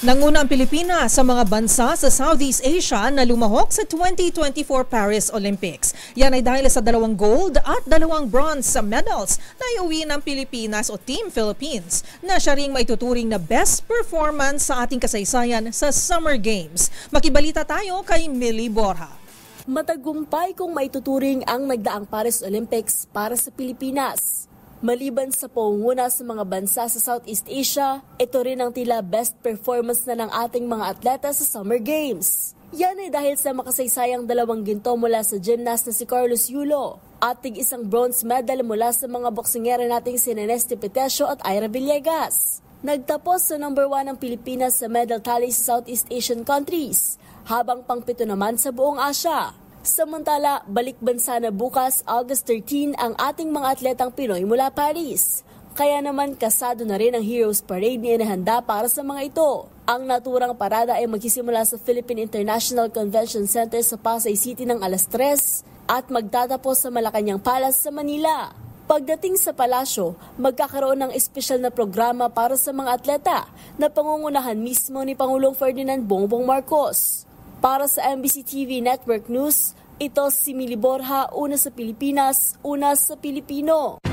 Nanguna ang Pilipinas sa mga bansa sa Southeast Asia na lumahok sa 2024 Paris Olympics. Yan ay dahil sa 2 gold at 2 bronze medals na iuwi ng Pilipinas o Team Philippines na siya ring maituturing na best performance sa ating kasaysayan sa Summer Games. Makibalita tayo kay Millie Borja. Matagumpay kung maituturing ang nagdaang Paris Olympics para sa Pilipinas. Maliban sa pangunguna sa mga bansa sa Southeast Asia, ito rin ang tila best performance na ng ating mga atleta sa Summer Games. Yan ay dahil sa makasaysayang 2 ginto mula sa gymnast na si Carlos Yulo at tig-1 bronze medal mula sa mga boksingera nating si Neneste Petesio at Ira Villegas. Nagtapos sa number 1 ang Pilipinas sa medal tally sa Southeast Asian countries, habang pang-7 naman sa buong Asia. Samantala, balik bansa na bukas, August 13, ang ating mga atletang Pinoy mula Paris. Kaya naman kasado na rin ang Heroes Parade na inihanda para sa mga ito. Ang naturang parada ay magsisimula sa Philippine International Convention Center sa Pasay City ng alas 3 at magtatapos sa Malacañang Palace sa Manila. Pagdating sa palasyo, magkakaroon ng espesyal na programa para sa mga atleta na pangungunahan mismo ni Pangulong Ferdinand Bongbong Marcos. Para sa MBC TV Network News, ito si Millie Borja, una sa Pilipinas, una sa Pilipino.